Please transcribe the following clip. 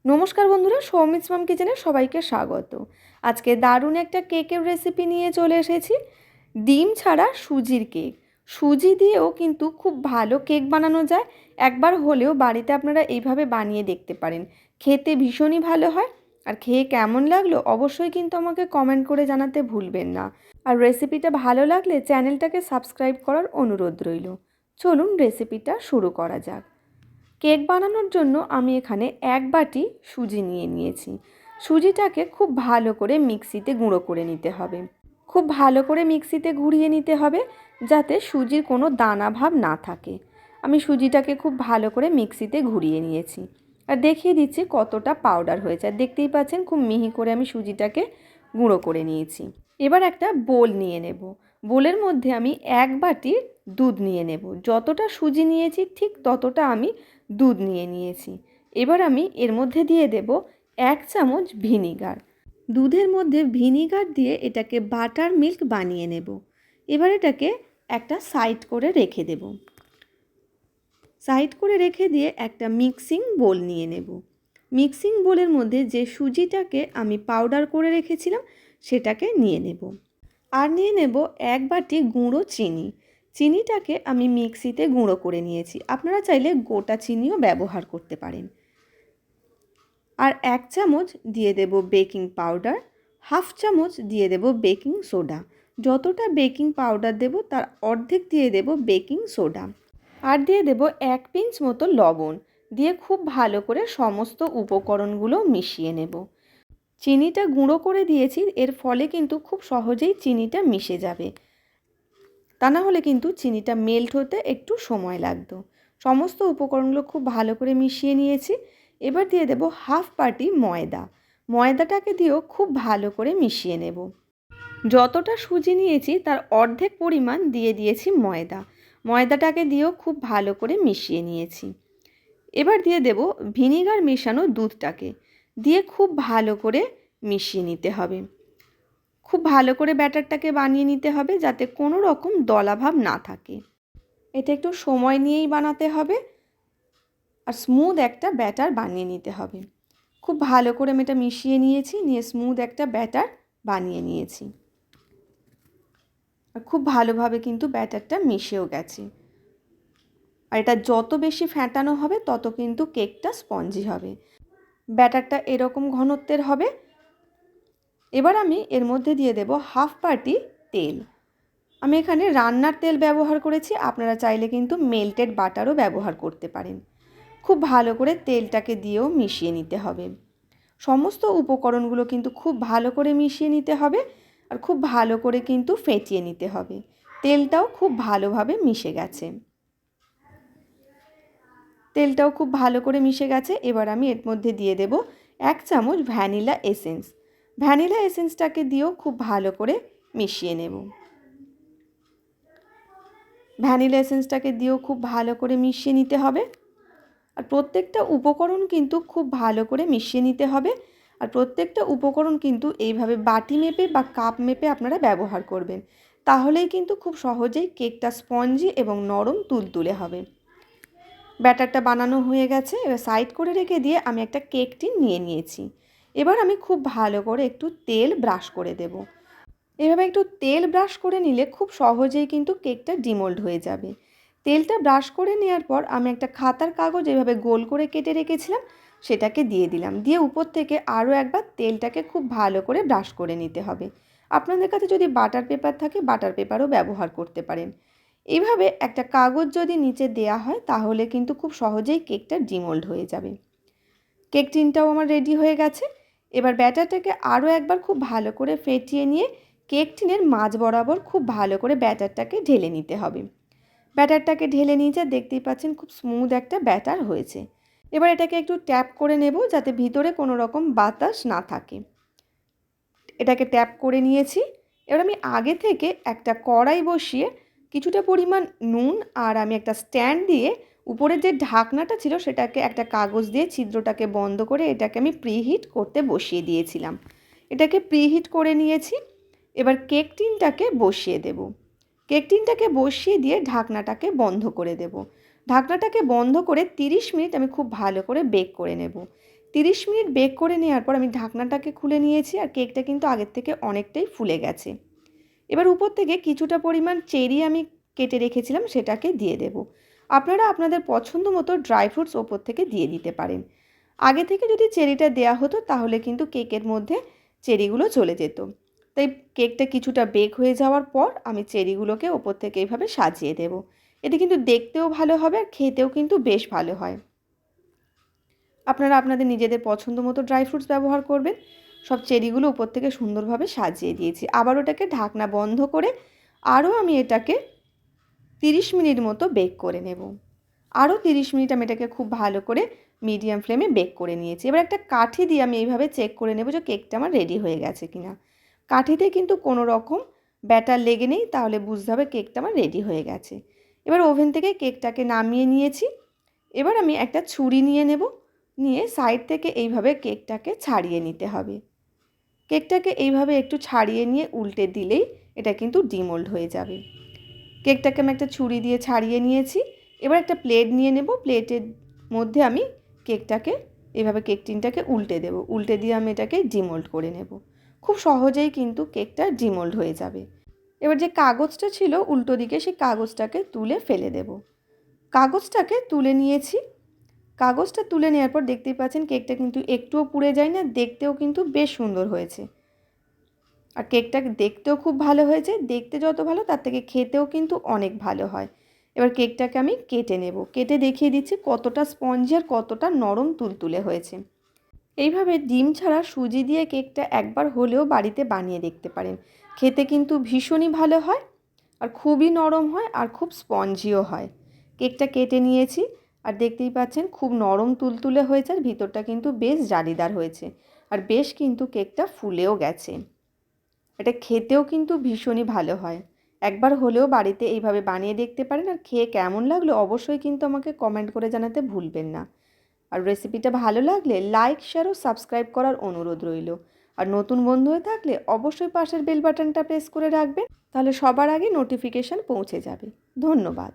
নমস্কার বন্ধুরা, সৌমিত্র মাম কিচেনে সবাইকে স্বাগত। আজকে দারুণ একটা কেকের রেসিপি নিয়ে চলে এসেছি। ডিম ছাড়া সুজির কেক। সুজি দিয়েও কিন্তু খুব ভালো কেক বানানো যায়। একবার হলেও বাড়িতে আপনারা এইভাবে বানিয়ে দেখতে পারেন। খেতে ভীষণই ভালো হয়। আর খেয়ে কেমন লাগলো অবশ্যই কিন্তু আমাকে কমেন্ট করে জানাতে ভুলবেন না। আর রেসিপিটা ভালো লাগলে চ্যানেলটাকে সাবস্ক্রাইব করার অনুরোধ রইল। চলুন রেসিপিটা শুরু করা যাক। কেক বানানোর জন্য আমি এখানে 1 বাটি সুজি নিয়ে নিয়েছি। সুজিটাকে খুব ভালো করে মিক্সিতে গুঁড়ো করে নিতে হবে। খুব ভালো করে মিক্সিতে ঘুরিয়ে নিতে হবে যাতে সুজির কোনো দানা ভাব না থাকে। আমি সুজিটাকে খুব ভালো করে মিক্সিতে ঘুরিয়ে নিয়েছি। আর দেখিয়ে দিচ্ছি কতটা পাউডার হয়েছে। আর দেখতেই পাচ্ছেন খুব মিহি করে আমি সুজিটাকে গুঁড়ো করে নিয়েছি। এবার একটা বোল নিয়ে নেব। বোলের মধ্যে আমি 1 বাটি দুধ নিয়ে নেব। যতটা সুজি নিয়েছি ঠিক ততটা আমি দুধ নিয়ে নিয়েছি। এবার আমি এর মধ্যে দিয়ে দেব 1 চামচ ভিনিগার। দুধের মধ্যে ভিনিগার দিয়ে এটাকে বাটার মিল্ক বানিয়ে নেব। এবার এটাকে একটা সাইড করে রেখে দেব। সাইড করে রেখে দিয়ে একটা মিক্সিং বোল নিয়ে নেব। মিক্সিং বোলের মধ্যে যে সুজিটাকে আমি পাউডার করে রেখেছিলাম সেটাকে নিয়ে নেব। আর নিয়ে নেব 1 বাটি গুঁড়ো চিনি। চিনিটাকে আমি মিক্সিতে গুঁড়ো করে নিয়েছি। আপনারা চাইলে গোটা চিনিও ব্যবহার করতে পারেন। আর 1 চামচ দিয়ে দেব বেকিং পাউডার, হাফ চামচ দিয়ে দেব বেকিং সোডা। যতটা বেকিং পাউডার দেব তার অর্ধেক দিয়ে দেব বেকিং সোডা। আর দিয়ে দেব 1 পিঞ্চ মতো লবণ। দিয়ে খুব ভালো করে সমস্ত উপকরণগুলো মিশিয়ে নেব। চিনিটা গুঁড়ো করে দিয়েছি, এর ফলে কিন্তু খুব সহজেই চিনিটা মিশে যাবে। তা না হলে কিন্তু চিনিটা মেল্ট হতে একটু সময় লাগতো। সমস্ত উপকরণগুলো খুব ভালো করে মিশিয়ে নিয়েছি। এবার দিয়ে দেব হাফ বাটি ময়দা। ময়দাটাকে দিয়েও খুব ভালো করে মিশিয়ে নেব। যতটা সুজি নিয়েছি তার অর্ধেক পরিমাণ দিয়ে দিয়েছি ময়দা। ময়দাটাকে দিয়েও খুব ভালো করে মিশিয়ে নিয়েছি। এবার দিয়ে দেব ভিনিগার মেশানো দুধটাকে। দিয়ে খুব ভালো করে মিশিয়ে নিতে হবে। খুব ভালো করে ব্যাটারটাকে বানিয়ে নিতে হবে যাতে কোনো রকম দলাভাব না থাকে। এটা একটু সময় নিয়েই বানাতে হবে আর স্মুথ একটা ব্যাটার বানিয়ে নিতে হবে। খুব ভালো করে আমি এটা মিশিয়ে নিয়েছি, নিয়ে স্মুথ একটা ব্যাটার বানিয়ে নিয়েছি। আর খুব ভালোভাবে কিন্তু ব্যাটারটা মিশেও গেছে। আর এটা যত বেশি ফ্যাটানো হবে তত কিন্তু কেকটা স্পঞ্জি হবে। ব্যাটারটা এরকম ঘনত্বের হবে। এবার আমি এর মধ্যে দিয়ে দেব হাফ বাটি তেল। আমি এখানে রান্নার তেল ব্যবহার করেছি, আপনারা চাইলে কিন্তু মেল্টেড বাটারও ব্যবহার করতে পারেন। খুব ভালো করে তেলটাকে দিয়েও মিশিয়ে নিতে হবে। সমস্ত উপকরণগুলো কিন্তু খুব ভালো করে মিশিয়ে নিতে হবে আর খুব ভালো করে কিন্তু ফেটিয়ে নিতে হবে। তেলটাও খুব ভালোভাবে মিশে গেছে। তেলটাও খুব ভালো করে মিশে গেছে। এবার আমি এর মধ্যে দিয়ে দেব 1 চামচ ভ্যানিলা এসেন্স। ভ্যানিলা এসেন্সটাকে দিয়েও খুব ভালো করে মিশিয়ে নেব। ভ্যানিলা এসেন্সটাকে দিয়েও খুব ভালো করে মিশিয়ে নিতে হবে। আর প্রত্যেকটা উপকরণ কিন্তু খুব ভালো করে মিশিয়ে নিতে হবে। আর প্রত্যেকটা উপকরণ কিন্তু এইভাবে বাটি মেপে বা কাপ মেপে আপনারা ব্যবহার করবেন। তাহলেই কিন্তু খুব সহজেই কেকটা স্পঞ্জি এবং নরম তুলতুলে হবে। ব্যাটারটা বানানো হয়ে গেছে। এবার সাইড করে রেখে দিয়ে আমি একটা কেক টিন নিয়ে নিয়েছি। এবার আমি খুব ভালো করে একটু তেল ব্রাশ করে দেব। এভাবে একটু তেল ব্রাশ করে নিলে খুব সহজেই কিন্তু কেকটা ডিমোল্ড হয়ে যাবে। তেলটা ব্রাশ করে নেওয়ার পর আমি একটা খাতার কাগজ এভাবে গোল করে কেটে রেখেছিলাম সেটাকে দিয়ে দিলাম। দিয়ে উপর থেকে আরও একবার তেলটাকে খুব ভালো করে ব্রাশ করে নিতে হবে। আপনাদের কাছে যদি বাটার পেপার থাকে বাটার পেপারও ব্যবহার করতে পারেন। এইভাবে একটা কাগজ যদি নিচে দেয়া হয় তাহলে কিন্তু খুব সহজেই কেকটা ডিমোল্ড হয়ে যাবে। কেক টিনটাও আমার রেডি হয়ে গেছে। এবার ব্যাটারটাকে আরও একবার খুব ভালো করে ফেটিয়ে নিয়ে কেক টিনের মাঝ বরাবর খুব ভালো করে ব্যাটারটাকে ঢেলে নিতে হবে। ব্যাটারটাকে ঢেলে নিয়ে যা দেখতেই পাচ্ছেন খুব স্মুথ একটা ব্যাটার হয়েছে। এবার এটাকে একটু ট্যাপ করে নেব যাতে ভিতরে কোনো রকম বাতাস না থাকে। এটাকে ট্যাপ করে নিয়েছি। এবার আমি আগে থেকে একটা কড়াই বসিয়ে কিছুটা পরিমাণ নুন আর আমি একটা স্ট্যান্ড দিয়ে উপরে যে ঢাকনাটা ছিল সেটাকে একটা কাগজ দিয়ে ছিদ্রটাকে বন্ধ করে এটাকে আমি প্রিহিট করতে বসিয়ে দিয়েছিলাম। এটাকে প্রিহিট করে নিয়েছি। এবার কেক টিনটাকে বসিয়ে দেব। কেক টিনটাকে বসিয়ে দিয়ে ঢাকনাটাকে বন্ধ করে দেব। ঢাকনাটাকে বন্ধ করে 30 মিনিট আমি খুব ভালো করে বেক করে নেব। 30 মিনিট বেক করে নেওয়ার পর আমি ঢাকনাটাকে খুলে নিয়েছি, আর কেকটা কিন্তু আগের থেকে অনেকটাই ফুলে গেছে। এবার উপর থেকে কিছুটা পরিমাণ চেরি আমি কেটে রেখেছিলাম সেটাকে দিয়ে দেব। আপনারা আপনাদের পছন্দ মতো ড্রাই ফ্রুটস ওপর থেকে দিয়ে দিতে পারেন। আগে থেকে যদি চেরিটা দেওয়া হতো তাহলে কিন্তু কেকের মধ্যে চেরিগুলো চলে যেত। তাই কেকটা কিছুটা বেক হয়ে যাওয়ার পর আমি চেরিগুলোকে ওপর থেকে এইভাবে সাজিয়ে দেব। এতে কিন্তু দেখতেও ভালো হবে আর খেতেও কিন্তু বেশ ভালো হয়। আপনারা আপনাদের নিজেদের পছন্দ মতো ড্রাই ফ্রুটস ব্যবহার করবেন। সব চেরিগুলো উপর থেকে সুন্দরভাবে সাজিয়ে দিয়েছি। আবার ওটাকে ঢাকনা বন্ধ করে আরও আমি এটাকে 30 মিনিট মতো বেক করে নেব। আরও 30 মিনিট আমি এটাকে খুব ভালো করে মিডিয়াম ফ্লেমে বেক করে নিয়েছি। এবার একটা কাঠি দিয়ে আমি এইভাবে চেক করে নেব যে কেকটা আমার রেডি হয়ে গেছে কিনা। কাঠিতে কিন্তু কোনো রকম ব্যাটার লেগে নেই, তাহলে বুঝতে হবে কেকটা আমার রেডি হয়ে গেছে। এবার ওভেন থেকে কেকটাকে নামিয়ে নিয়েছি। এবার আমি একটা ছুরি নিয়ে নেব, নিয়ে সাইড থেকে এইভাবে কেকটাকে ছাড়িয়ে নিতে হবে। কেকটাকে এইভাবে একটু ছাড়িয়ে নিয়ে উল্টে দিলেই এটা কিন্তু ডিমোল্ড হয়ে যাবে। কেকটাকে আমি একটা ছুরি দিয়ে ছাড়িয়ে নিয়েছি। এবার একটা প্লেট নিয়ে নেব, প্লেটের মধ্যে আমি কেকটাকে এইভাবে কেক টিনটাকে উল্টে দেব, উল্টে দিয়ে আমি এটাকে ডিমোল্ড করে নেব। খুব সহজেই কিন্তু কেকটা ডিমোল্ড হয়ে যাবে। এবার যে কাগজটা ছিল উল্টো দিকে সেই কাগজটাকে তুলে ফেলে দেব। কাগজটাকে তুলে নিয়েছি। কাগজটা তুলে নেওয়ার পর দেখতেই পাচ্ছেন কেকটা কিন্তু একটুও পুড়ে যায় না, দেখতেও কিন্তু বেশ সুন্দর হয়েছে। আর কেকটা দেখতেও খুব ভালো হয়েছে, দেখতে যত ভালো তার থেকে খেতেও কিন্তু অনেক ভালো হয়। এবার কেকটাকে আমি কেটে নেব, কেটে দেখিয়ে দিচ্ছি কতটা স্পঞ্জি আর কতটা নরম তুলতুলে হয়েছে। এইভাবে ডিম ছাড়া সুজি দিয়ে কেকটা একবার হলেও বাড়িতে বানিয়ে দেখতে পারেন। খেতে কিন্তু ভীষণই ভালো হয়, আর খুবই নরম হয়, আর খুব স্পঞ্জিও হয়। কেকটা কেটে নিয়েছি, আর দেখতেই পাচ্ছেন খুব নরম তুলতুলে হয়েছে, আর ভিতরটা কিন্তু বেশ জালিদার হয়েছে, আর বেশ কিন্তু কেকটা ফুলেও গেছে। এটা খেতেও কিন্তু ভীষণই ভালো হয়। একবার হলেও বাড়িতে এইভাবে বানিয়ে দেখতে পারেন, আর খেয়ে কেমন লাগলো অবশ্যই কিন্তু আমাকে কমেন্ট করে জানাতে ভুলবেন না। আর রেসিপিটা ভালো লাগলে লাইক, শেয়ার ও সাবস্ক্রাইব করার অনুরোধ রইল। আর নতুন বন্ধু হয়ে থাকলে অবশ্যই পাশের বেল বাটনটা প্রেস করে রাখবেন, তাহলে সবার আগে নোটিফিকেশান পৌঁছে যাবে। ধন্যবাদ।